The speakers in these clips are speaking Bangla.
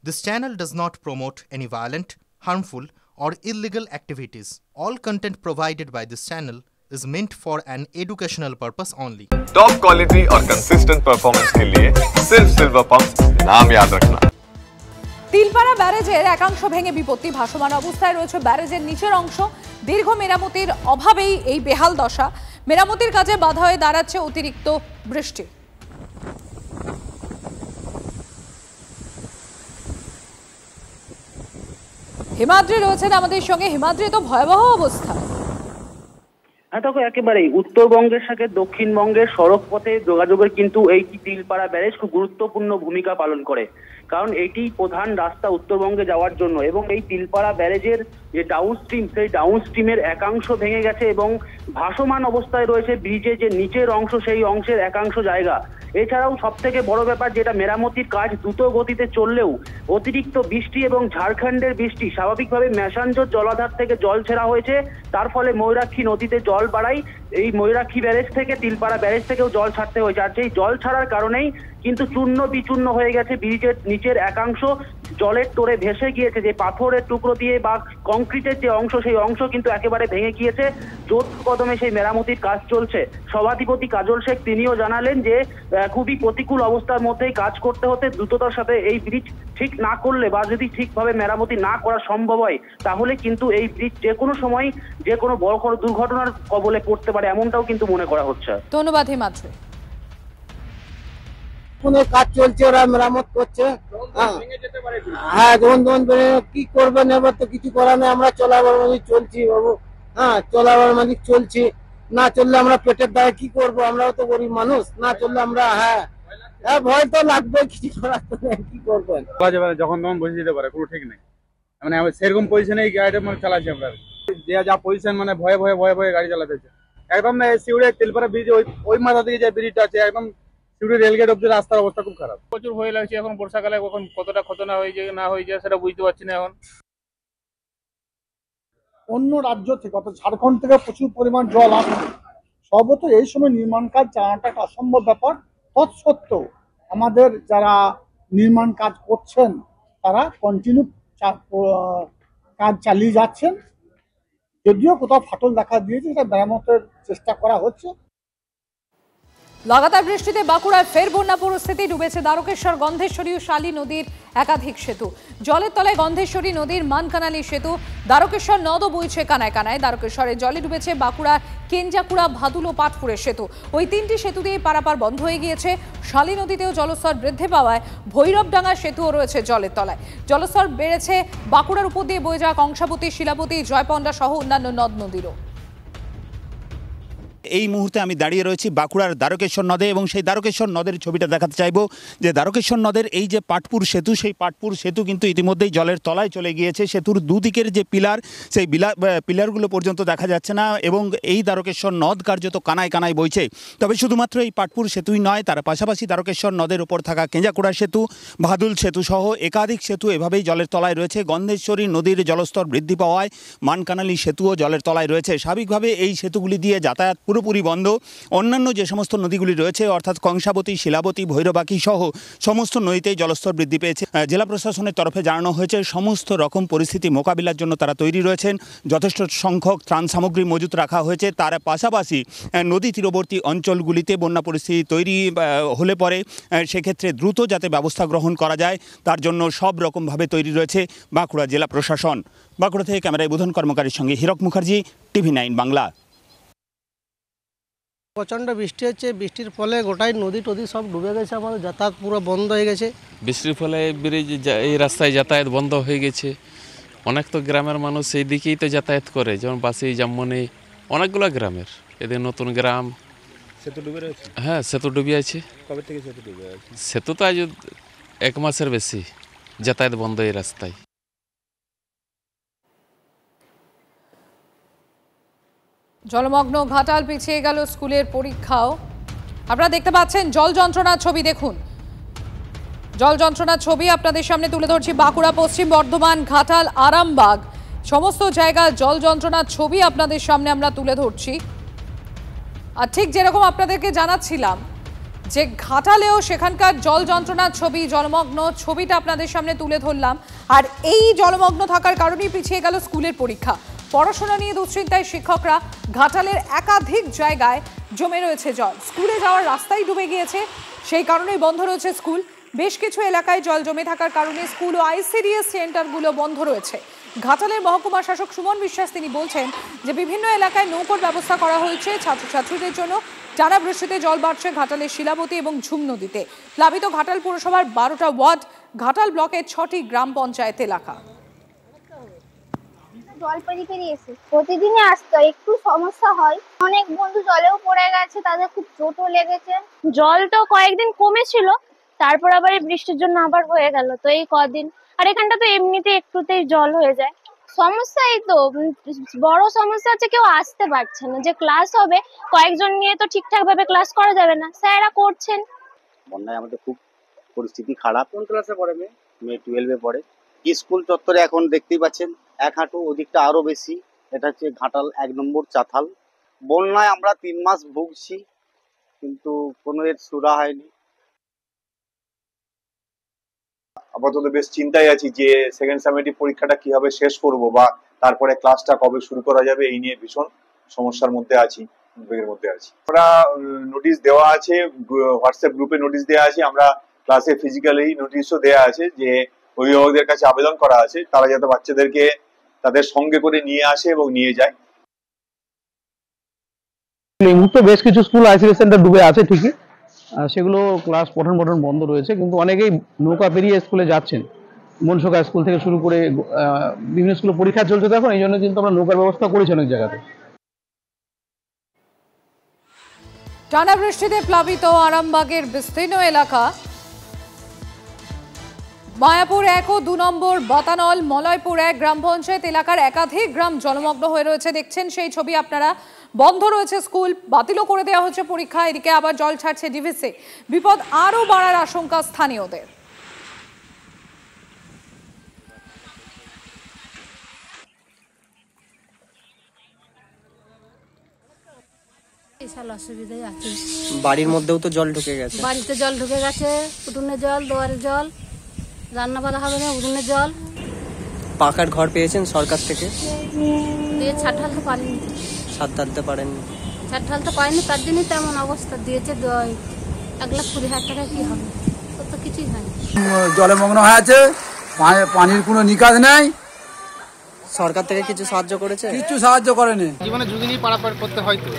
This channel does not promote any violent, harmful, or illegal activities. All content provided by this channel is meant for an educational purpose only. Top quality और कंसिस्टेंट परफॉर्मेंस के लिए सिर्फ सिल्वर पंप्स नाम याद रखना। তিলপাড়া ব্যারেজের একাংশ ভেঙে বিপত্তি, ভাসমান অবস্থায় রয়েছে ব্যারেজের নিচের অংশ। দীর্ঘ মেরামতির অভাবেই এই বেহাল দশা। মেরামতির কাজে বাধা হয়ে দাঁড়াচ্ছে অতিরিক্ত বৃষ্টি। হিমাদ্রি রয়েছেন আমাদের সঙ্গে। হিমাদ্রি, তো ভয়াবহ অবস্থা। হ্যাঁ, দেখো একেবারেই উত্তরবঙ্গের সাথে দক্ষিণবঙ্গের সড়ক পথে যোগাযোগের কিন্তু এই তিলপাড়া ব্যারেজ খুব গুরুত্বপূর্ণ ভূমিকা পালন করে, কারণ এটি প্রধান রাস্তা উত্তরবঙ্গে যাওয়ার জন্য। এবং এই তিলপাড়া ব্যারেজের যে ডাউন স্ট্রিম, সেই ডাউন স্ট্রিমের একাংশ ভেঙে গেছে এবং ভাসমান অবস্থায় রয়েছে ব্রিজের যে নিচের অংশ, সেই অংশের একাংশ জায়গা। এছাড়াও সব থেকে বড় ব্যাপার, যেটা মেরামতির কাজ দ্রুত গতিতে চললেও অতিরিক্ত বৃষ্টি এবং ঝাড়খণ্ডের বৃষ্টি, স্বাভাবিকভাবে ম্যাসাঞ্জোর জলাধার থেকে জল ছেড়া হয়েছে, তার ফলে ময়ূরাক্ষী নদীতে জল বাড়ায়। এই ময়ূরাক্ষী ব্যারেজ থেকে তিলপাড়া ব্যারেজ থেকেও জল ছাড়তে হয়েছে। আর সেই জল ছাড়ার কারণেই কিন্তু চূর্ণ বিচূর্ণ হয়ে গেছে ব্রিজের নিচের একাংশ। জলের তোড়ে ভেসে গিয়েছে যে পাথরের টুকরো দিয়ে বা কংক্রিটের যে অংশ, সেই অংশ কিন্তু একেবারে ভেঙে গিয়েছে। জোর কদমে সেই মেরামতির কাজ চলছে। সভাধিপতি কাজল শেখ তিনিও জানালেন যে খুবই প্রতিকূল অবস্থার মধ্যেই কাজ করতে হতে, দ্রুততার সাথে এই ব্রিজ ঠিক না করলে বা যদি ঠিকভাবে মেরামতি না করা সম্ভব হয়, তাহলে কিন্তু এই ব্রিজ যে কোনো সময় যে কোনো বড় দুর্ঘটনার কবলে পড়তে পারে, এমনটাও কিন্তু মনে করা হচ্ছে। ধন্যবাদ হিমাদ্রি। কাজ চলছে, ওরা মেরামত করছে। হ্যাঁ, যখন কি করবেন, এবার তো কিছু করার নেই। আমরা চলাবার মালিক চলছি বাবু। হ্যাঁ, চলাবার মালিক চলছি। না চললে আমরা পেটের দায়ে কি করবো? আমরাও তো গরিব মানুষ। না চললে আমরা হ্যাঁ ভয় তো লাগবে, কিছু করার তো নেই, কি করবেন? যখন তখন বসে যেতে পারে, কোনো ঠিক নেই। মানে সেরকম পজিশনে এই গাড়িটা মানে চালাচ্ছি আমরা। যা পজিশন, মানে ভয়ে ভয়ে ভয়ে ভয়ে গাড়ি চালাতে হচ্ছে। একদম শিউড়ে তিলপাড়া ব্রিজ ওই মাথা থেকে যে ব্রিজটা আছে, একদম রেলগেট অব্দি রাস্তার অবস্থা খুব খারাপ। প্রচুর ভয় লাগছে এখন বর্ষাকালে, কখন কতটা ক্ষতনা হয়ে যায় না হয়ে যায় সেটা বুঝতে পারছি না এখন। অন্য রাজ্য থেকে, অর্থাৎ ঝাড়খণ্ড থেকে প্রচুর পরিমাণ জল আসছে। সর্বত এই সময় নির্মাণ কাজ চালানোটা একটা অসম্ভব ব্যাপার। তৎসত্ত্বেও আমাদের যারা নির্মাণ কাজ করছেন তারা কন্টিনিউ কাজ চালিয়ে যাচ্ছেন। যদিও কোথাও ফাটল দেখা দিয়েছে, সেটা মেরামতের চেষ্টা করা হচ্ছে। লাগাতার বৃষ্টিতে বাঁকুড়ায় ফের বন্যা পরিস্থিতি। ডুবেছে দ্বারকেশ্বর, গন্ধেশ্বরী ও শালী নদীর একাধিক সেতু। জলের তলায় গন্ধেশ্বরী নদীর মানকানালি সেতু। দ্বারকেশ্বর নদও বইছে কানায় কানায়। দ্বারকেশ্বরে জলে ডুবেছে বাঁকুড়ার কেঞ্জাকুড়া, ভাদুল ও পাটপুরের সেতু। ওই তিনটি সেতু দিয়ে পারাপার বন্ধ হয়ে গিয়েছে। শালী নদীতেও জলস্তর বৃদ্ধি পাওয়ায় ভৈরবডাঙ্গা সেতুও রয়েছে জলের তলায়। জলস্তর বেড়েছে বাঁকুড়ার উপর দিয়ে বয়ে যাওয়া কংসাবতী, শিলাবতী, জয়পন্ডা সহ অন্যান্য নদ নদীরও। এই মুহূর্তে আমি দাঁড়িয়ে রয়েছি বাঁকুড়ার দ্বারকেশ্বর নদে এবং সেই দ্বারকেশ্বর নদের ছবিটা দেখাতে চাইবো। যে দ্বারকেশ্বর নদের এই যে পাটপুর সেতু, সেই পাটপুর সেতু কিন্তু ইতিমধ্যেই জলের তলায় চলে গিয়েছে। সেতুর দুদিকের যে পিলার, সেই পিলারগুলো পর্যন্ত দেখা যাচ্ছে না এবং এই দ্বারকেশ্বর নদ কার্যত কানায় কানায় বইছে। তবে শুধুমাত্র এই পাটপুর সেতুই নয়, তার পাশাপাশি দ্বারকেশ্বর নদের ওপর থাকা কেঞ্জাকুড়া সেতু, ভাদুল সেতু সহ একাধিক সেতু এভাবেই জলের তলায় রয়েছে। গন্ধেশ্বরী নদীর জলস্তর বৃদ্ধি পাওয়ায় মানকানালি সেতুও জলের তলায় রয়েছে। স্বাভাবিকভাবে এই সেতুগুলি দিয়ে যাতায়াত পুরোপুরি বন্ধ। অন্যান্য যে সমস্ত নদীগুলি রয়েছে, অর্থাৎ কংসাবতী, শিলাবতী, ভৈরবাকি সহ সমস্ত নদীতেই জলস্তর বৃদ্ধি পেয়েছে। জেলা প্রশাসনের তরফে জানানো হয়েছে সমস্ত রকম পরিস্থিতি মোকাবিলার জন্য তারা তৈরি রয়েছেন। যথেষ্ট সংখ্যক ত্রাণ সামগ্রী মজুত রাখা হয়েছে। তার পাশাপাশি নদী তীরবর্তী অঞ্চলগুলিতে বন্যা পরিস্থিতি তৈরি হলে পরে সেক্ষেত্রে দ্রুত যাতে ব্যবস্থা গ্রহণ করা যায়, তার জন্য সব রকমভাবে তৈরি রয়েছে বাঁকুড়া জেলা প্রশাসন। বাঁকুড়া থেকে ক্যামেরায় বুধন কর্মকারীর সঙ্গে হীরক মুখার্জি, TV9 বাংলা। প্রচণ্ড বৃষ্টি হচ্ছে। বৃষ্টির ফলে গোটাই নদী টদী সব ডুবে গেছে। আমাদের যাতায়াত পুরো বন্ধ হয়ে গেছে। বৃষ্টির ফলে ব্রিজ, এই রাস্তায় যাতায়াত বন্ধ হয়ে গেছে। অনেক তো গ্রামের মানুষ এই দিকেই তো যাতায়াত করে, যেমন বাসি, জামমনি, অনেকগুলো গ্রামের। এদের নতুন গ্রাম সেতু ডুবে রয়েছে। হ্যাঁ, সেতু ডুবে আছে। কবে থেকে সেতু ডুবে আছে? সেতু তো আজ 1 মাসের বেশি যাতায়াত বন্ধ এই রাস্তায়। জলমগ্ন ঘাটাল, পিছিয়ে গেল স্কুলের পরীক্ষাও। আপনারা দেখতে পাচ্ছেন জল যন্ত্রণার ছবি। দেখুন, জল যন্ত্রণার ছবি আপনাদের সামনে তুলে ধরছি। বাঁকুড়া, পশ্চিম বর্ধমান, ঘাটাল, আরামবাগ সমস্ত জায়গায় জল যন্ত্রণার ছবি আপনাদের সামনে আমরা তুলে ধরছি। আর ঠিক যেরকম আপনাদেরকে জানাচ্ছিলাম যে ঘাটালেও সেখানকার জল যন্ত্রণার ছবি, জলমগ্ন ছবিটা আপনাদের সামনে তুলে ধরলাম। আর এই জলমগ্ন থাকার কারণেই পিছিয়ে গেল স্কুলের পরীক্ষা। পড়াশোনা নিয়ে দুশ্চিন্তায় শিক্ষকরা। ঘাটালের একাধিক জায়গায় জমে রয়েছে জল, স্কুলে যাওয়ার রাস্তাই ডুবে গিয়েছে, সেই কারণেই বন্ধ রয়েছে স্কুল। বেশ কিছু এলাকায় জল জমে থাকার কারণে স্কুল ও আইসিডিএস সেন্টারগুলো বন্ধ রয়েছে। ঘাটালের মহকুমা শাসক সুমন বিশ্বাস তিনি বলছেন যে বিভিন্ন এলাকায় নৌকোর ব্যবস্থা করা হয়েছে ছাত্রছাত্রীদের জন্য। টানা বৃষ্টিতে জল বাড়ছে ঘাটালের শিলাবতী এবং ঝুম নদীতে। প্লাবিত ঘাটাল পুরসভার 12টা ওয়ার্ড, ঘাটাল ব্লকের 6টি গ্রাম পঞ্চায়েত এলাকা। জল পেরিয়ে এসে প্রতিদিনই আসতো, একটু সমস্যা হয়। অনেক বন্ধু জলেও পড়ে গেছে, তাদের খুব চোটও লেগেছে। জল তো কয়েকদিন কমেছিল, তারপর আবার এই বৃষ্টির জন্য আবার হয়ে গেল। তো এই কদিন আর এখানটা তো এমনিতে একটুতেই জল হয়ে যায়। সমস্যা এই তো বড় সমস্যা হচ্ছে কেউ আসতে পারছে না। যে ক্লাস হবে কয়েকজন নিয়ে তো ঠিকঠাক ভাবে ক্লাস করা যাবে না, স্যাররা করছেন। বন্যায় আমাদের খুব পরিস্থিতি খারাপ। কোন ক্লাসে পড়ে মেয়ে? মেয়ে 12-এ পড়ে। স্কুল চত্বরে এখন দেখতেই পাচ্ছেন এক হাঁটু, ওদিকটা আরো বেশি। এটা হচ্ছে ঘাটাল 1 নম্বর চাতাল। বন্যায় আমরা 3 মাস ভুগছি, কিন্তু কোনো এর সুরা হয়নি। আপাতত বেশ চিন্তায় আছি যে সেকেন্ড সেমিস্টার পরীক্ষাটা কিভাবে শেষ করব বা তারপরে ক্লাসটা কবে শুরু করা যাবে, এই নিয়ে ভীষণ সমস্যার মধ্যে আছি, উদ্বেগের মধ্যে আছি। আমরা নোটিশ দেওয়া আছে, হোয়াটসঅ্যাপ গ্রুপে নোটিশ দেওয়া আছে, আমরা ক্লাসে ফিজিক্যালি নোটিশও দেওয়া আছে যে অভিভাবকদের কাছে আবেদন করা আছে তারা যাতে বাচ্চাদেরকে তাদের সঙ্গে করে নিয়ে আসে এবং নিয়ে যায়। এই মুহূর্তে বেশ কিছু স্কুল আইসিডিএস সেন্টার ডুবে আছে ঠিকই, সেগুলো ক্লাস পঠন বন্ধ রয়েছে, কিন্তু অনেকেই নৌকা পেরিয়ে স্কুলে যাচ্ছেন। মনসুকা স্কুল থেকে শুরু করে বিভিন্ন স্কুলে পরীক্ষা চলছে তখন, এই জন্য কিন্তু আমরা নৌকার ব্যবস্থা করেছি অনেক জায়গাতে। টানা বৃষ্টিতে প্লাবিত আরামবাগের বিস্তীর্ণ এলাকা। মায়াপুর 1 ও 2 নম্বর বাতানল, মলয়পুর 1 গ্রাম পঞ্চায়েত এলাকার একাধিক গ্রাম জলমগ্ন হয়ে রয়েছে। দেখছেন সেই ছবি আপনারা। বন্ধ রয়েছে স্কুল, বাতিলও করে দেওয়া হচ্ছে পরীক্ষা। এদিকে আবার জল ছাড়ছে ডিভিসি। বিপদ আরও বাড়ার আশঙ্কা স্থানীয়দের। অসুবিধাই আছে, বাড়ির মধ্যেও তো জল ঢুকে গেছে। বাড়িতে জল ঢুকে গেছে, উঠোনে জল, দুয়ারে জল, রান্না বান্না হবে না, উঠোনে জল। পাকার ঘর পেয়েছেন সরকার থেকে? ছাদ ঢালতে পারেনি। ছাদ ঢালতে পারেননি? ছাদ ঢালতে পারেনি, তার জন্যই তেমন অবস্থা দিয়েছে। 1,20,000 টাকা কি হবে, তো কিছুই হয়নি। জলে মগ্ন হয়ে আছে, পানির কোনো নিকাজ নেই। সরকার থেকে কিছু সাহায্য করেছে? কিছু সাহায্য করেনি। জীবনে ঝুঁকি নিয়ে পারাপার করতে হয় তো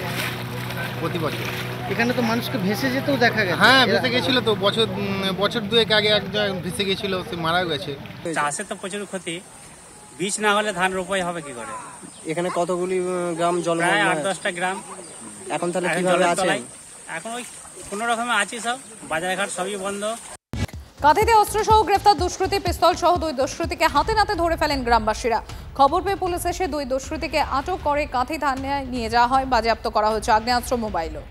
প্রতি বছর। এখানে তো মানুষকে ভেসে যেতেও দেখা গেছে। হ্যাঁ, ভেসে গেছিল তো, বছর 2 আগে একজন ভেসে গেছিল, সে মারা গেছে। চাষে তো প্রচুর ক্ষতি, বীজ না হলে ধান রোপাই হবে কি করে। এখানে কতগুলি গ্রাম জল? প্রায় 8-10টা গ্রাম। এখন তাহলে কিভাবে আছে? এখন ওই কোনো রকমে আছি, সব বাজারঘাট সবই বন্ধ। কাঁথিতে অস্ত্রসহ গ্রেফতার দুষ্কৃতী, পিস্তল সহ 2 দুষ্কৃতীকে হাতে নাতে ধরে ফেলেন গ্রামবাসীরা। খবর পেয়ে পুলিশ এসে 2 দুষ্কৃতীকে আটক করে কাঁথি থানায় নিয়ে যাওয়া হয়। বাজেয়াপ্ত করা হয়েছে আগ্নেয়াস্ত্র, মোবাইলও।